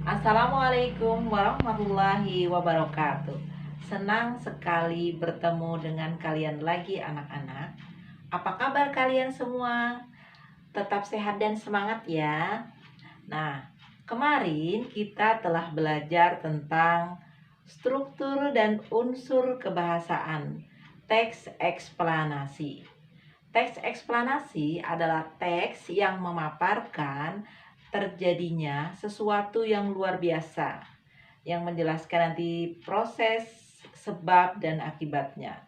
Assalamualaikum warahmatullahi wabarakatuh. Senang sekali bertemu dengan kalian lagi anak-anak. Apa kabar kalian semua? Tetap sehat dan semangat ya. Nah, kemarin kita telah belajar tentang struktur dan unsur kebahasaan, teks eksplanasi. Teks eksplanasi adalah teks yang memaparkan terjadinya sesuatu yang luar biasa, yang menjelaskan nanti proses, sebab, dan akibatnya.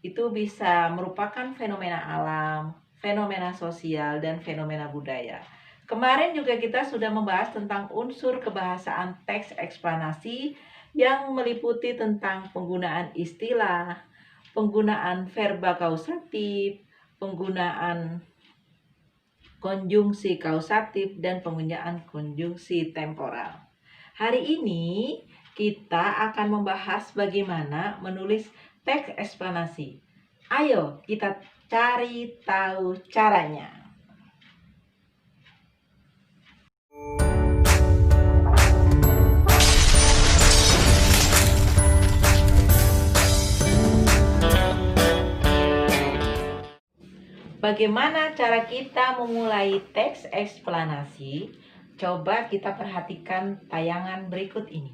Itu bisa merupakan fenomena alam, fenomena sosial, dan fenomena budaya. Kemarin juga kita sudah membahas tentang unsur kebahasaan teks eksplanasi yang meliputi tentang penggunaan istilah, penggunaan verba kausatif, penggunaan konjungsi kausatif, dan penggunaan konjungsi temporal. Hari ini kita akan membahas bagaimana menulis teks eksplanasi. Ayo kita cari tahu caranya. Bagaimana cara kita memulai teks eksplanasi? Coba kita perhatikan tayangan berikut ini.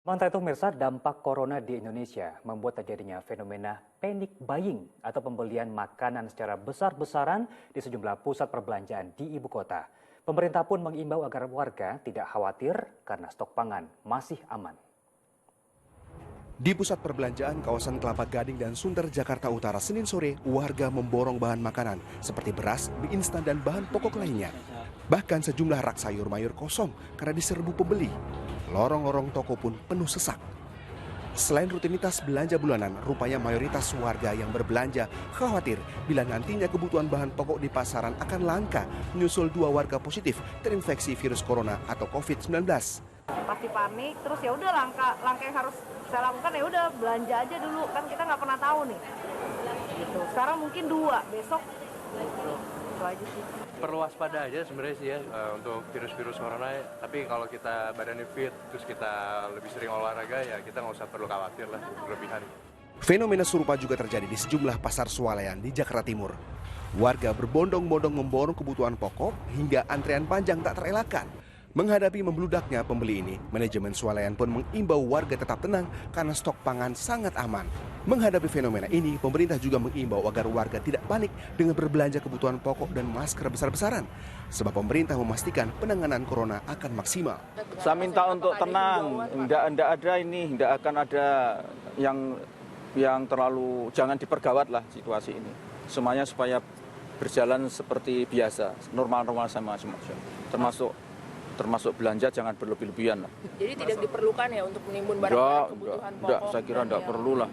Sementara itu, pemirsa, dampak corona di Indonesia membuat terjadinya fenomena panic buying atau pembelian makanan secara besar-besaran di sejumlah pusat perbelanjaan di ibu kota. Pemerintah pun mengimbau agar warga tidak khawatir karena stok pangan masih aman. Di pusat perbelanjaan kawasan Kelapa Gading dan Sunter, Jakarta Utara, Senin sore, warga memborong bahan makanan seperti beras, mie instan, dan bahan pokok lainnya. Bahkan sejumlah rak sayur mayur kosong karena diserbu pembeli. Lorong-lorong toko pun penuh sesak. Selain rutinitas belanja bulanan, rupanya mayoritas warga yang berbelanja khawatir bila nantinya kebutuhan bahan pokok di pasaran akan langka menyusul 2 warga positif terinfeksi virus corona atau COVID-19. Pasti panik, terus ya udah langkah yang harus saya lakukan ya udah belanja aja dulu, kan kita nggak pernah tahu nih. Gitu. Sekarang mungkin 2, besok itu aja sih. Perlu waspada aja sebenarnya sih ya untuk virus-virus corona. Tapi kalau kita badannya fit, terus kita lebih sering olahraga, ya kita nggak usah perlu khawatir lah berlebihan. Fenomena serupa juga terjadi di sejumlah pasar swalayan di Jakarta Timur. Warga berbondong-bondong memborong kebutuhan pokok hingga antrean panjang tak terelakkan. Menghadapi membludaknya pembeli ini, manajemen swalayan pun mengimbau warga tetap tenang karena stok pangan sangat aman. Menghadapi fenomena ini, pemerintah juga mengimbau agar warga tidak panik dengan berbelanja kebutuhan pokok dan masker besar-besaran. Sebab pemerintah memastikan penanganan corona akan maksimal. Saya minta untuk tenang, tidak akan ada yang terlalu, jangan dipergawat lah situasi ini. Semuanya supaya berjalan seperti biasa, normal-normal sama semua. Termasuk belanja jangan berlebih-lebihan lah. Jadi tidak diperlukan ya untuk menimbun barang-barang kebutuhan pokok? Enggak, saya kira enggak perlu lah.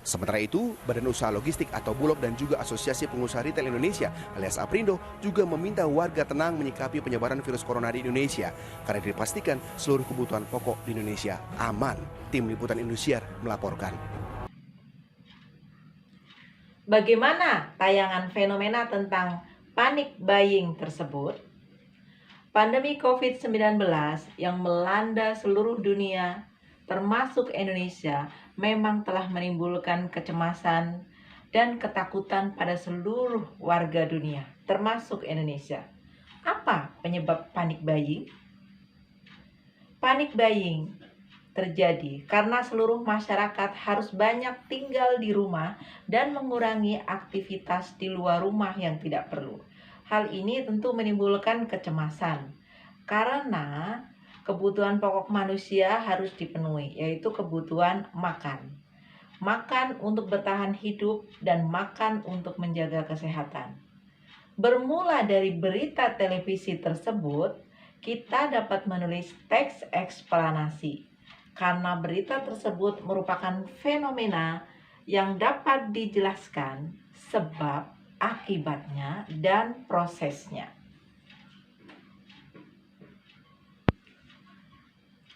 Sementara itu, Badan Usaha Logistik atau Bulog dan juga Asosiasi Pengusaha Retail Indonesia alias Aprindo juga meminta warga tenang menyikapi penyebaran virus corona di Indonesia karena dipastikan seluruh kebutuhan pokok di Indonesia aman. Tim Liputan Indosiar melaporkan. Bagaimana tayangan fenomena tentang panic buying tersebut? Pandemi COVID-19 yang melanda seluruh dunia, termasuk Indonesia, memang telah menimbulkan kecemasan dan ketakutan pada seluruh warga dunia, termasuk Indonesia. Apa penyebab panic buying? Panic buying terjadi karena seluruh masyarakat harus banyak tinggal di rumah dan mengurangi aktivitas di luar rumah yang tidak perlu. Hal ini tentu menimbulkan kecemasan karena kebutuhan pokok manusia harus dipenuhi, yaitu kebutuhan makan. Makan untuk bertahan hidup dan makan untuk menjaga kesehatan. Bermula dari berita televisi tersebut, kita dapat menulis teks eksplanasi karena berita tersebut merupakan fenomena yang dapat dijelaskan sebab, akibatnya, dan prosesnya.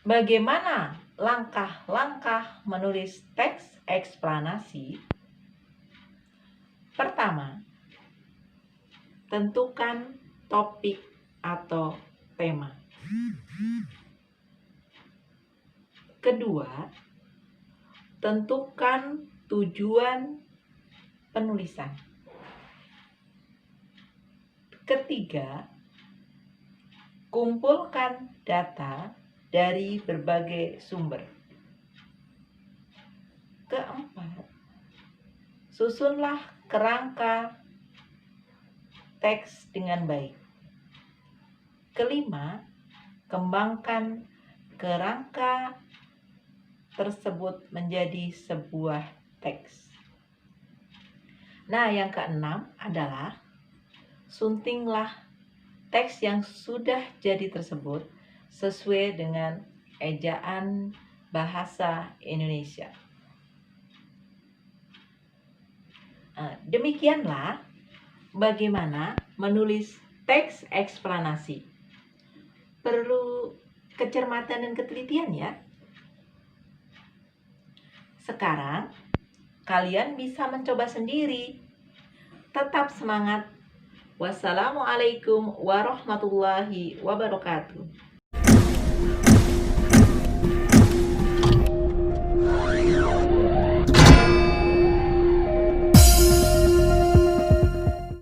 Bagaimana langkah-langkah menulis teks eksplanasi? Pertama, tentukan topik atau tema. Kedua, tentukan tujuan penulisan. Ketiga, kumpulkan data dari berbagai sumber. Keempat, susunlah kerangka teks dengan baik. Kelima, kembangkan kerangka tersebut menjadi sebuah teks. Nah, yang keenam adalah suntinglah teks yang sudah jadi tersebut sesuai dengan ejaan bahasa Indonesia. Demikianlah bagaimana menulis teks eksplanasi. Perlu kecermatan dan ketelitian ya. Sekarang kalian bisa mencoba sendiri. Tetap semangat. Wassalamualaikum warahmatullahi wabarakatuh.